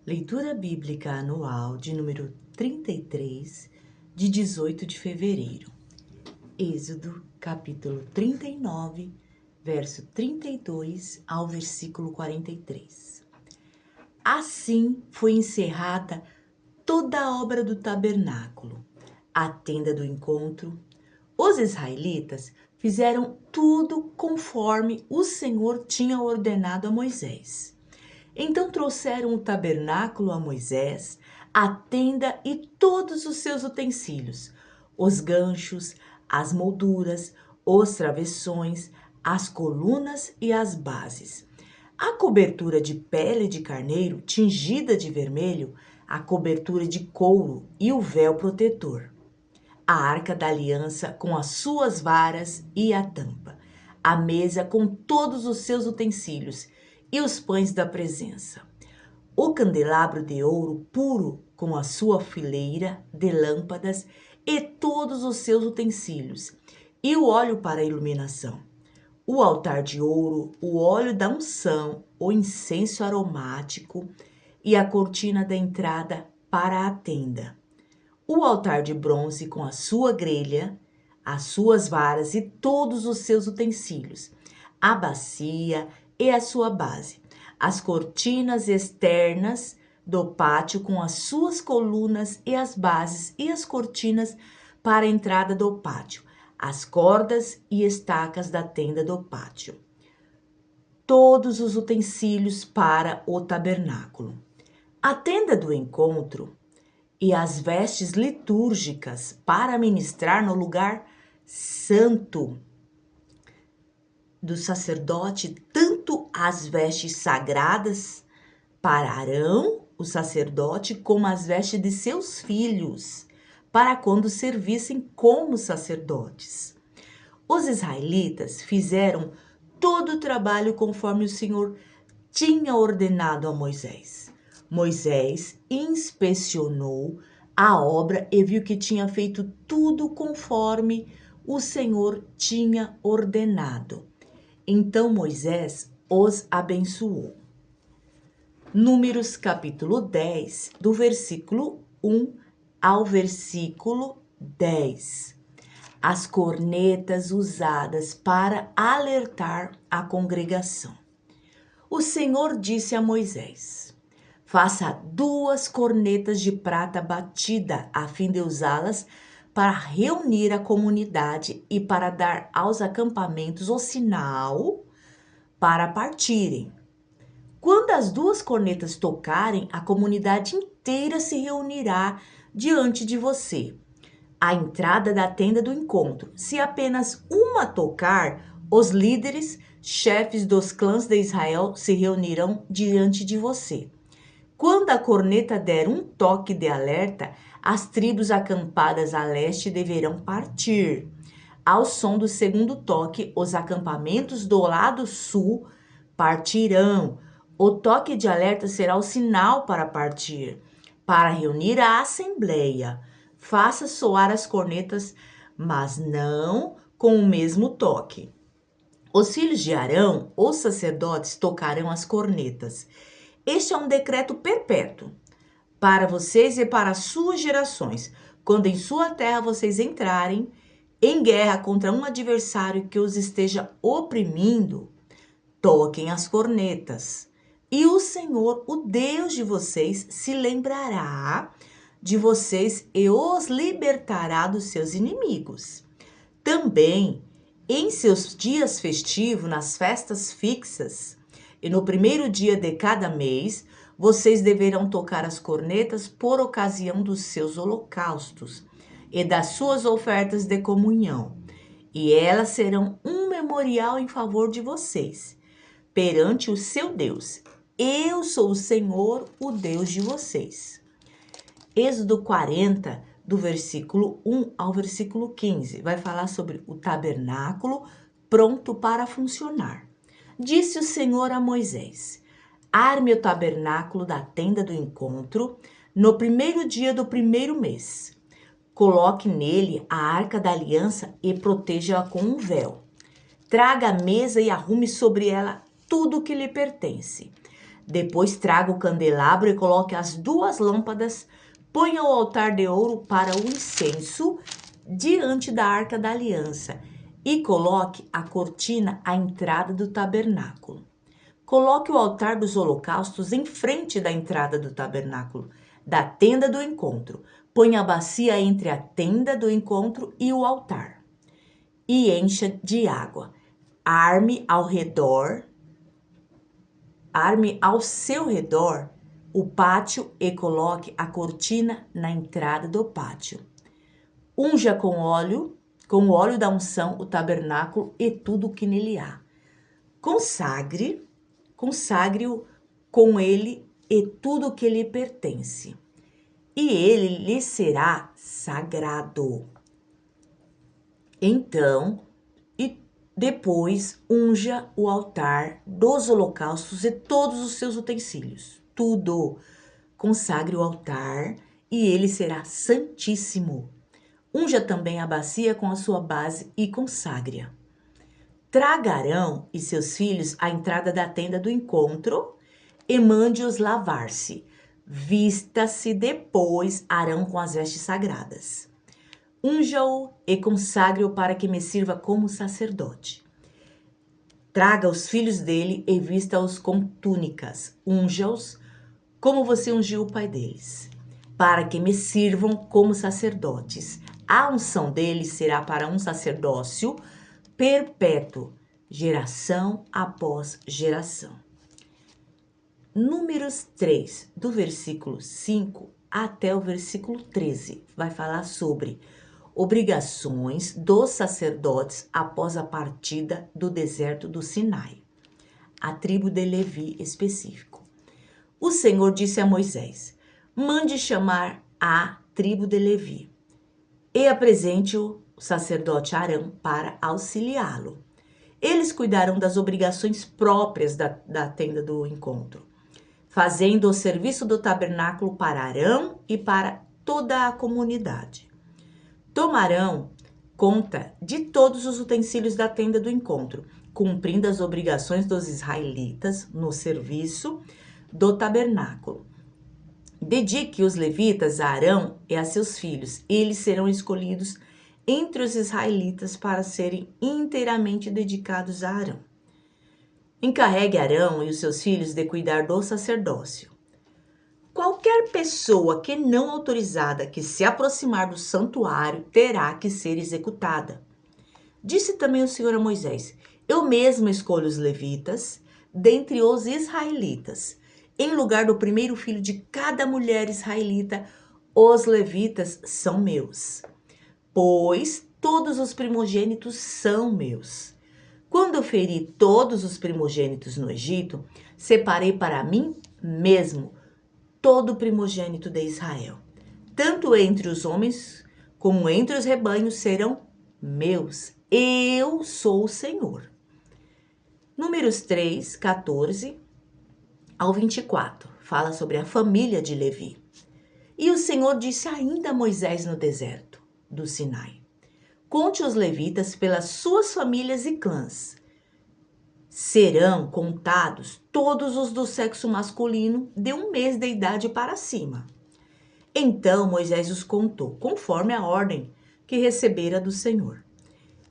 Leitura Bíblica Anual de número 33, de 18 de fevereiro. Êxodo, capítulo 39, verso 32 ao versículo 43. Assim foi encerrada toda a obra do tabernáculo, a tenda do encontro. Os israelitas fizeram tudo conforme o Senhor tinha ordenado a Moisés. Então trouxeram o tabernáculo a Moisés, a tenda e todos os seus utensílios, os ganchos, as molduras, os travessões, as colunas e as bases, a cobertura de pele de carneiro tingida de vermelho, a cobertura de couro e o véu protetor, a arca da aliança com as suas varas e a tampa, a mesa com todos os seus utensílios e os pães da presença, o candelabro de ouro puro com a sua fileira de lâmpadas e todos os seus utensílios, e o óleo para a iluminação, o altar de ouro, o óleo da unção, o incenso aromático e a cortina da entrada para a tenda, o altar de bronze com a sua grelha, as suas varas e todos os seus utensílios, a bacia e a sua base, as cortinas externas do pátio com as suas colunas e as bases e as cortinas para a entrada do pátio, as cordas e estacas da tenda do pátio, todos os utensílios para o tabernáculo, a tenda do encontro e as vestes litúrgicas para ministrar no lugar santo do sacerdote, tanto as vestes sagradas para Arão, o sacerdote, como as vestes de seus filhos, para quando servissem como sacerdotes. Os israelitas fizeram todo o trabalho conforme o Senhor tinha ordenado a Moisés. Moisés inspecionou a obra e viu que tinha feito tudo conforme o Senhor tinha ordenado. Então Moisés os abençoou. Números capítulo 10, do versículo 1 ao versículo 10. As cornetas usadas para alertar a congregação. O Senhor disse a Moisés: faça 2 cornetas de prata batida, a fim de usá-las para reunir a comunidade e para dar aos acampamentos o sinal para partirem. Quando as 2 cornetas tocarem, a comunidade inteira se reunirá diante de você, à entrada da tenda do encontro. Se apenas uma tocar, os líderes, chefes dos clãs de Israel se reunirão diante de você. Quando a corneta der um toque de alerta, as tribos acampadas a leste deverão partir. Ao som do segundo toque, os acampamentos do lado sul partirão. O toque de alerta será o sinal para partir, para reunir a assembleia. Faça soar as cornetas, mas não com o mesmo toque. Os filhos de Arão, os sacerdotes, tocarão as cornetas. Este é um decreto perpétuo para vocês e para as suas gerações. Quando em sua terra vocês entrarem em guerra contra um adversário que os esteja oprimindo, toquem as cornetas. E o Senhor, o Deus de vocês, se lembrará de vocês e os libertará dos seus inimigos. Também, em seus dias festivos, nas festas fixas, e no primeiro dia de cada mês, vocês deverão tocar as cornetas por ocasião dos seus holocaustos e das suas ofertas de comunhão, e elas serão um memorial em favor de vocês, perante o seu Deus. Eu sou o Senhor, o Deus de vocês. Êxodo 40, do versículo 1 ao versículo 15, vai falar sobre o tabernáculo pronto para funcionar. Disse o Senhor a Moisés: arme o tabernáculo da tenda do encontro no primeiro dia do primeiro mês. Coloque nele a arca da aliança e proteja-a com um véu. Traga a mesa e arrume sobre ela tudo o que lhe pertence. Depois traga o candelabro e coloque as 2 lâmpadas, ponha o altar de ouro para o incenso diante da Arca da Aliança e coloque a cortina à entrada do tabernáculo. Coloque o altar dos holocaustos em frente da entrada do tabernáculo, da tenda do encontro. Ponha a bacia entre a tenda do encontro e o altar e encha de água. Arme ao seu redor o pátio e coloque a cortina na entrada do pátio. Unja com o óleo da unção, o tabernáculo e tudo o que nele há. Consagre-o com ele e tudo o que lhe pertence, e ele lhe será sagrado. Então, depois unja o altar dos holocaustos e todos os seus utensílios. Tudo. Consagre o altar e ele será santíssimo. Unja também a bacia com a sua base e consagre-a. Traga Arão e seus filhos à entrada da tenda do encontro e mande-os lavar-se. Vista-se depois Arão com as vestes sagradas. Unja-o e consagre-o para que me sirva como sacerdote. Traga os filhos dele e vista-os com túnicas. Unja-os como você ungiu o pai deles, para que me sirvam como sacerdotes. A unção deles será para um sacerdócio perpétuo, geração após geração. Números 3, do versículo 5 até o versículo 13, vai falar sobre obrigações dos sacerdotes após a partida do deserto do Sinai. A tribo de Levi específico. O Senhor disse a Moisés: mande chamar a tribo de Levi e apresente o sacerdote Arão para auxiliá-lo. Eles cuidarão das obrigações próprias da tenda do encontro, fazendo o serviço do tabernáculo para Arão e para toda a comunidade. Tomarão conta de todos os utensílios da tenda do encontro, cumprindo as obrigações dos israelitas no serviço do tabernáculo. Dedique os levitas a Arão e a seus filhos. Eles serão escolhidos entre os israelitas para serem inteiramente dedicados a Arão. Encarregue Arão e os seus filhos de cuidar do sacerdócio. Qualquer pessoa que não autorizada que se aproximar do santuário terá que ser executada. Disse também o Senhor a Moisés: eu mesmo escolho os levitas dentre os israelitas. Em lugar do primeiro filho de cada mulher israelita, os levitas são meus, pois todos os primogênitos são meus. Quando eu feri todos os primogênitos no Egito, separei para mim mesmo todo primogênito de Israel. Tanto entre os homens como entre os rebanhos serão meus. Eu sou o Senhor. Números 3, 14 ao 24, fala sobre a família de Levi. E o Senhor disse ainda a Moisés no deserto do Sinai: conte os levitas pelas suas famílias e clãs. Serão contados todos os do sexo masculino de 1 mês de idade para cima. Então Moisés os contou, conforme a ordem que recebera do Senhor.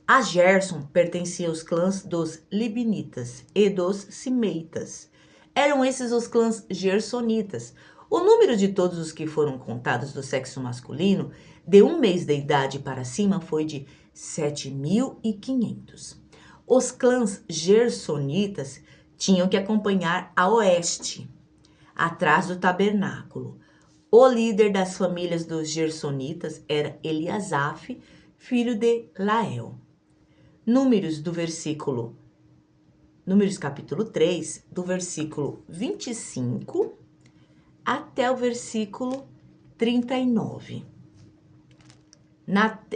A Gerson pertencia aos clãs dos Libinitas e dos Simeitas. Eram esses os clãs gersonitas. O número de todos os que foram contados do sexo masculino de 1 mês de idade para cima foi de 7.500. Os clãs gersonitas tinham que acompanhar a oeste, atrás do tabernáculo. O líder das famílias dos gersonitas era Eliasaf, filho de Lael. Números capítulo 3, do versículo 25 até o versículo 39.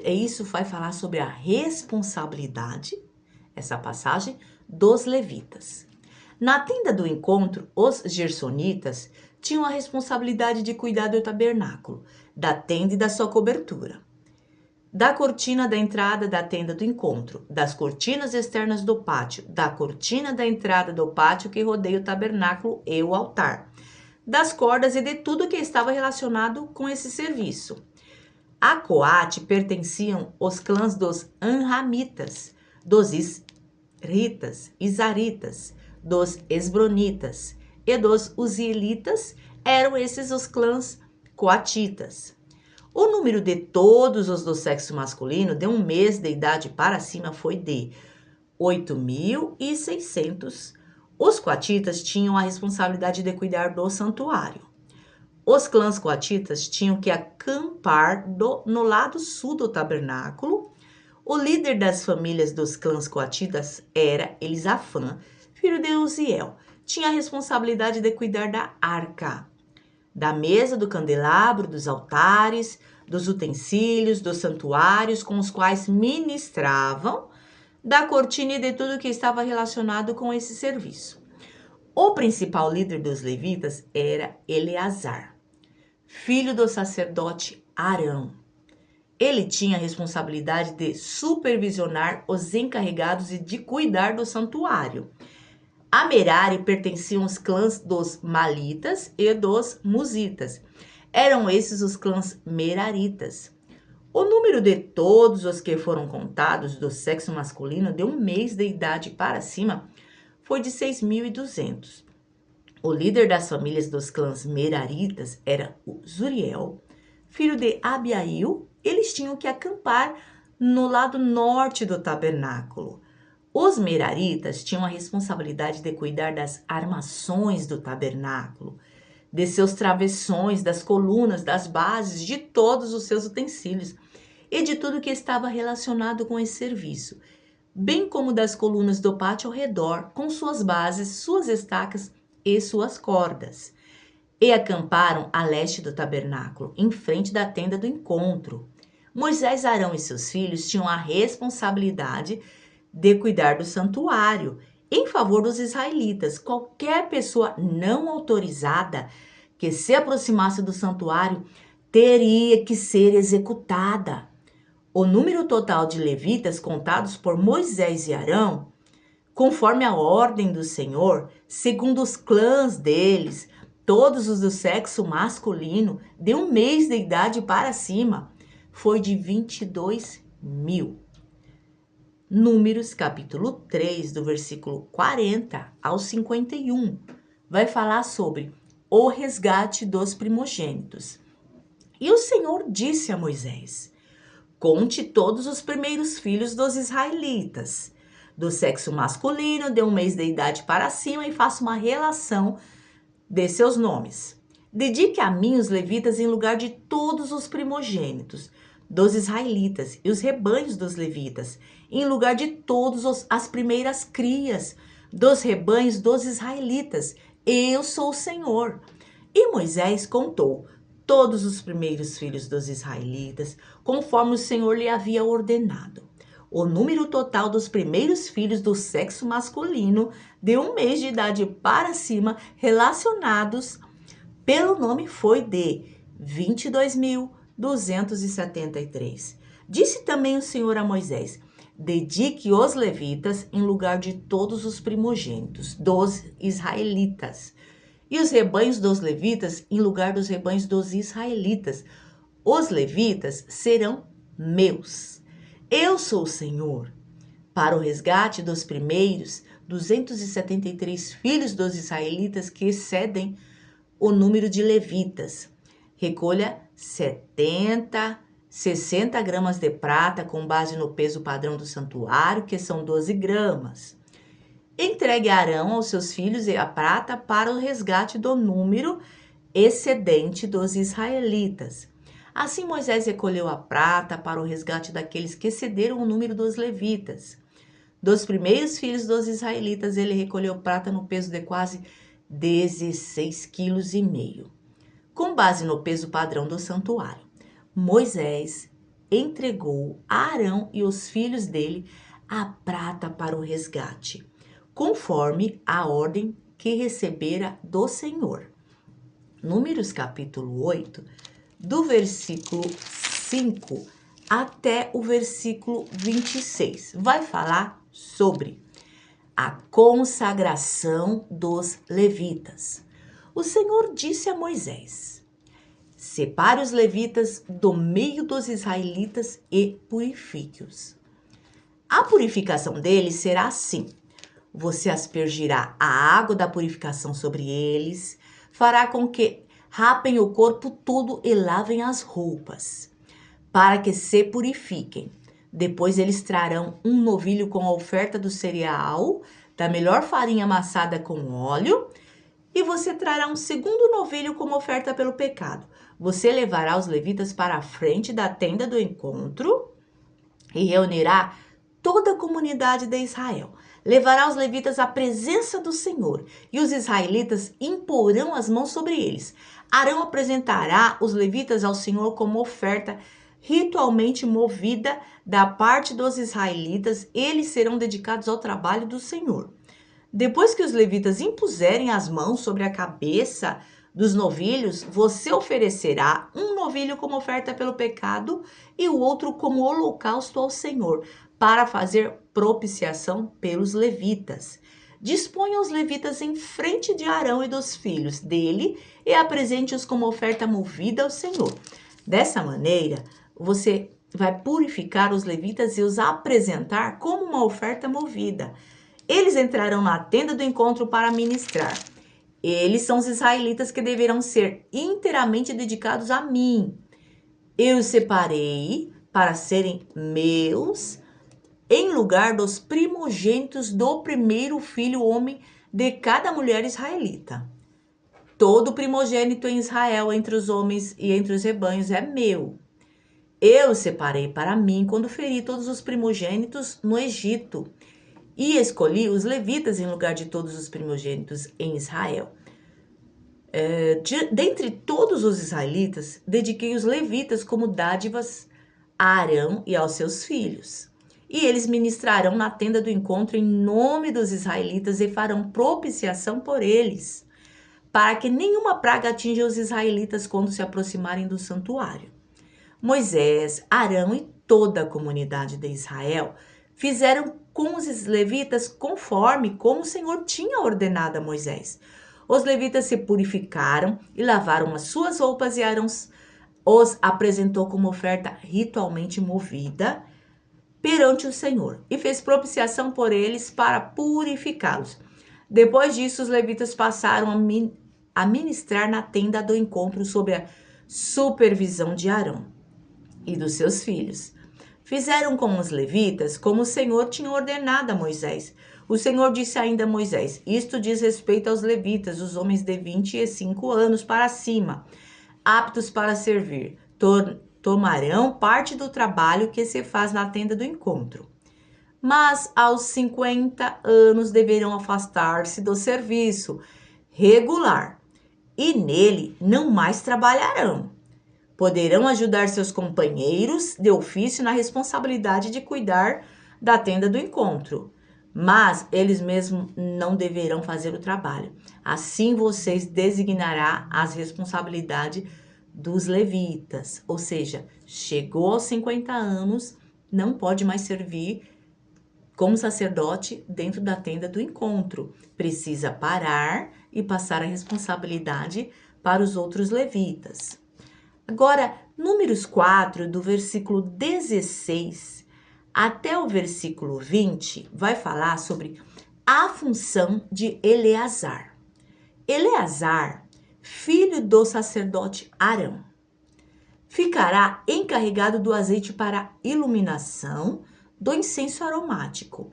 Isso vai falar sobre a responsabilidade, essa passagem, dos levitas. Na tenda do encontro, os gersonitas tinham a responsabilidade de cuidar do tabernáculo, da tenda e da sua cobertura. da cortina da entrada da tenda do encontro, das cortinas externas do pátio, da cortina da entrada do pátio que rodeia o tabernáculo e o altar, das cordas e de tudo que estava relacionado com esse serviço. A Coate pertenciam os clãs dos Anramitas, dos Isaritas, dos Esbronitas e dos Uzielitas. Eram esses os clãs coatitas. O número de todos os do sexo masculino de um mês de idade para cima foi de 8.600. Os coatitas tinham a responsabilidade de cuidar do santuário. Os clãs coatitas tinham que acampar no lado sul do tabernáculo. O líder das famílias dos clãs coatitas era Elisafã, filho de Uziel. Tinha a responsabilidade de cuidar da arca, da mesa do candelabro, dos altares, dos utensílios, dos santuários com os quais ministravam, da cortina e de tudo que estava relacionado com esse serviço. O principal líder dos levitas era Eleazar, filho do sacerdote Arão. Ele tinha a responsabilidade de supervisionar os encarregados e de cuidar do santuário. A Merari pertenciam aos clãs dos Malitas e dos Musitas. Eram esses os clãs Meraritas. O número de todos os que foram contados do sexo masculino de um mês de idade para cima foi de 6.200. O líder das famílias dos clãs Meraritas era o Zuriel, filho de Abiail. Eles tinham que acampar no lado norte do tabernáculo. Os Meraritas tinham a responsabilidade de cuidar das armações do tabernáculo, de seus travessões, das colunas, das bases, de todos os seus utensílios e de tudo que estava relacionado com esse serviço, bem como das colunas do pátio ao redor, com suas bases, suas estacas e suas cordas. E acamparam a leste do tabernáculo, em frente da tenda do encontro. Moisés, Arão e seus filhos tinham a responsabilidade de cuidar do santuário em favor dos israelitas. Qualquer pessoa não autorizada que se aproximasse do santuário teria que ser executada. O número total de levitas contados por Moisés e Arão, conforme a ordem do Senhor, segundo os clãs deles, todos os do sexo masculino, de um mês de idade para cima, foi de 22.000. Números, capítulo 3, do versículo 40 ao 51, vai falar sobre o resgate dos primogênitos. E o Senhor disse a Moisés: conte todos os primeiros filhos dos israelitas, do sexo masculino, de um mês de idade para cima, e faça uma relação de seus nomes. Dedique a mim os levitas em lugar de todos os primogênitos dos israelitas e os rebanhos dos levitas, em lugar de todas as primeiras crias dos rebanhos dos israelitas. Eu sou o Senhor. E Moisés contou todos os primeiros filhos dos israelitas, conforme o Senhor lhe havia ordenado. O número total dos primeiros filhos do sexo masculino de um mês de idade para cima, relacionados pelo nome, foi de 22.273. Disse também o Senhor a Moisés: dedique os levitas em lugar de todos os primogênitos dos israelitas, e os rebanhos dos levitas em lugar dos rebanhos dos israelitas. Os levitas serão meus. Eu sou o Senhor. Para o resgate dos primeiros 273 filhos dos israelitas que excedem o número de levitas, recolha 60 gramas de prata com base no peso padrão do santuário, que são 12 gramas. Entregue a Arão aos seus filhos e a prata para o resgate do número excedente dos israelitas. Assim Moisés recolheu a prata para o resgate daqueles que excederam o número dos levitas. Dos primeiros filhos dos israelitas, ele recolheu prata no peso de quase 16,5 kg, com base no peso padrão do santuário. Moisés entregou a Arão e os filhos dele a prata para o resgate, conforme a ordem que recebera do Senhor. Números capítulo 8, do versículo 5 até o versículo 26. Vai falar sobre a consagração dos levitas. O Senhor disse a Moisés: separe os levitas do meio dos israelitas e purifique-os. A purificação deles será assim: você aspergirá a água da purificação sobre eles, fará com que rapem o corpo todo e lavem as roupas, para que se purifiquem. Depois eles trarão um novilho com a oferta do cereal, da melhor farinha amassada com óleo, e você trará um segundo novilho como oferta pelo pecado. Você levará os levitas para a frente da tenda do encontro e reunirá toda a comunidade de Israel. Levará os levitas à presença do Senhor, e os israelitas imporão as mãos sobre eles. Arão apresentará os levitas ao Senhor como oferta ritualmente movida da parte dos israelitas. Eles serão dedicados ao trabalho do Senhor. Depois que os levitas impuserem as mãos sobre a cabeça dos novilhos, você oferecerá um novilho como oferta pelo pecado e o outro como holocausto ao Senhor, para fazer propiciação pelos levitas. Disponha os levitas em frente de Arão e dos filhos dele e apresente-os como oferta movida ao Senhor. Dessa maneira, você vai purificar os levitas e os apresentar como uma oferta movida. Eles entrarão na tenda do encontro para ministrar. Eles são os israelitas que deverão ser inteiramente dedicados a mim. Eu os separei para serem meus, em lugar dos primogênitos do primeiro filho homem de cada mulher israelita. Todo primogênito em Israel, entre os homens e entre os rebanhos, é meu. Eu os separei para mim quando feri todos os primogênitos no Egito, e escolhi os levitas em lugar de todos os primogênitos em Israel. Dentre todos os israelitas, dediquei os levitas como dádivas a Arão e aos seus filhos. E eles ministrarão na tenda do encontro em nome dos israelitas e farão propiciação por eles, para que nenhuma praga atinja os israelitas quando se aproximarem do santuário. Moisés, Arão e toda a comunidade de Israel fizeram com os levitas conforme como o Senhor tinha ordenado a Moisés. Os levitas se purificaram e lavaram as suas roupas, e Arão os apresentou como oferta ritualmente movida perante o Senhor e fez propiciação por eles para purificá-los. Depois disso, os levitas passaram a ministrar na tenda do encontro sob a supervisão de Arão e dos seus filhos. Fizeram com os levitas como o Senhor tinha ordenado a Moisés. O Senhor disse ainda a Moisés: isto diz respeito aos levitas, os homens de 25 anos para cima, aptos para servir. Tomarão parte do trabalho que se faz na tenda do encontro. Mas aos 50 anos deverão afastar-se do serviço regular, e nele não mais trabalharão. Poderão ajudar seus companheiros de ofício na responsabilidade de cuidar da tenda do encontro, mas eles mesmos não deverão fazer o trabalho. Assim vocês designará as responsabilidades dos levitas, ou seja, chegou aos 50 anos, não pode mais servir como sacerdote dentro da tenda do encontro. Precisa parar e passar a responsabilidade para os outros levitas. Agora, Números 4, do versículo 16 até o versículo 20, vai falar sobre a função de Eleazar. Eleazar, filho do sacerdote Arão, ficará encarregado do azeite para iluminação, do incenso aromático,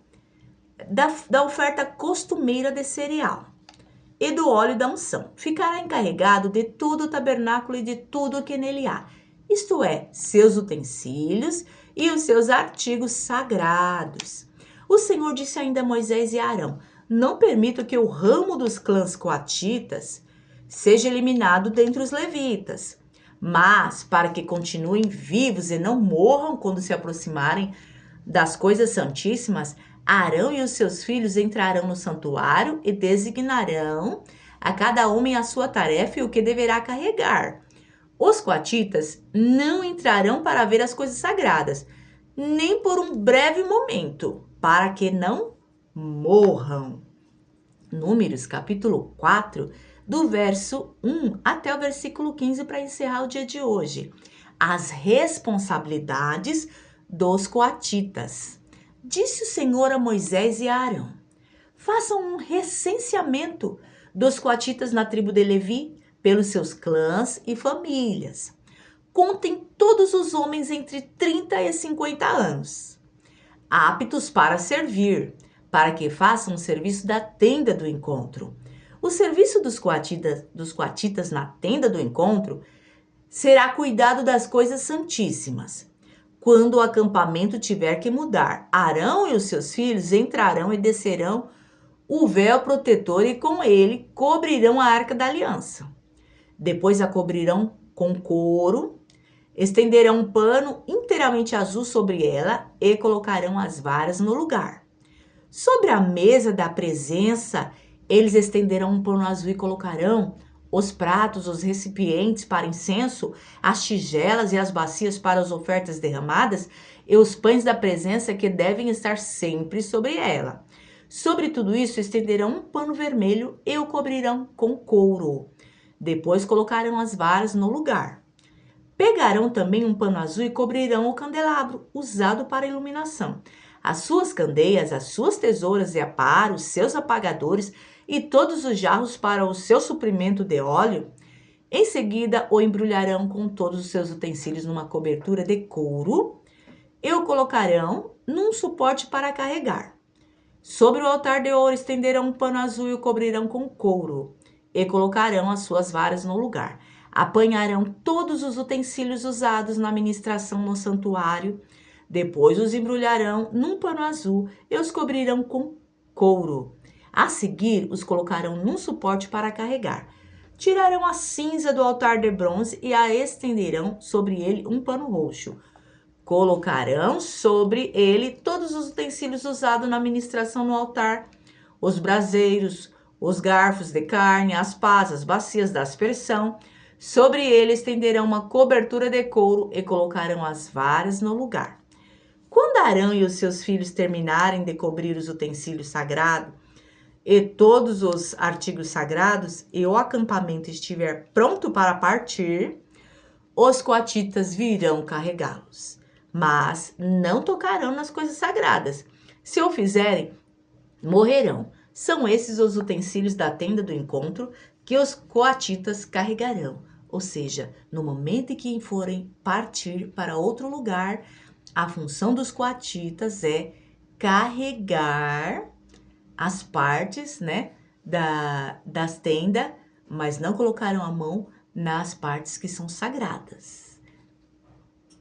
da oferta costumeira de cereal e do óleo da unção. Ficará encarregado de todo o tabernáculo e de tudo o que nele há, isto é, seus utensílios e os seus artigos sagrados. O Senhor disse ainda a Moisés e a Arão: não permito que o ramo dos clãs coatitas seja eliminado dentre os levitas, mas para que continuem vivos e não morram quando se aproximarem das coisas santíssimas, Arão e os seus filhos entrarão no santuário e designarão a cada homem a sua tarefa e o que deverá carregar. Os coatitas não entrarão para ver as coisas sagradas, nem por um breve momento, para que não morram. Números, capítulo 4, do verso 1 até o versículo 15, para encerrar o dia de hoje. As responsabilidades dos coatitas. Disse o Senhor a Moisés e a Arão: façam um recenseamento dos coatitas na tribo de Levi, pelos seus clãs e famílias. Contem todos os homens entre 30 e 50 anos, aptos para servir, para que façam o serviço da tenda do encontro. O serviço dos coatitas na tenda do encontro será cuidado das coisas santíssimas. Quando o acampamento tiver que mudar, Arão e os seus filhos entrarão e descerão o véu protetor e com ele cobrirão a arca da aliança. Depois a cobrirão com couro, estenderão um pano inteiramente azul sobre ela e colocarão as varas no lugar. Sobre a mesa da presença, eles estenderão um pano azul e colocarão os pratos, os recipientes para incenso, as tigelas e as bacias para as ofertas derramadas e os pães da presença que devem estar sempre sobre ela. Sobre tudo isso, estenderão um pano vermelho e o cobrirão com couro. Depois colocarão as varas no lugar. Pegarão também um pano azul e cobrirão o candelabro, usado para iluminação. As suas candeias, as suas tesouras e aparos, seus apagadores e todos os jarros para o seu suprimento de óleo. Em seguida, o embrulharão com todos os seus utensílios numa cobertura de couro e o colocarão num suporte para carregar. Sobre o altar de ouro estenderão um pano azul e o cobrirão com couro e colocarão as suas varas no lugar. Apanharão todos os utensílios usados na ministração no santuário. Depois os embrulharão num pano azul e os cobrirão com couro. A seguir, os colocarão num suporte para carregar. Tirarão a cinza do altar de bronze e a estenderão sobre ele um pano roxo. Colocarão sobre ele todos os utensílios usados na ministração no altar, os braseiros, os garfos de carne, as pás, as bacias da aspersão. Sobre ele estenderão uma cobertura de couro e colocarão as varas no lugar. Quando Arão e os seus filhos terminarem de cobrir os utensílios sagrados e todos os artigos sagrados e o acampamento estiver pronto para partir, os coatitas virão carregá-los, mas não tocarão nas coisas sagradas. Se o fizerem, morrerão. São esses os utensílios da tenda do encontro que os coatitas carregarão. Ou seja, no momento em que forem partir para outro lugar, a função dos coatitas é carregar as partes, né, das tendas, mas não colocarão a mão nas partes que são sagradas.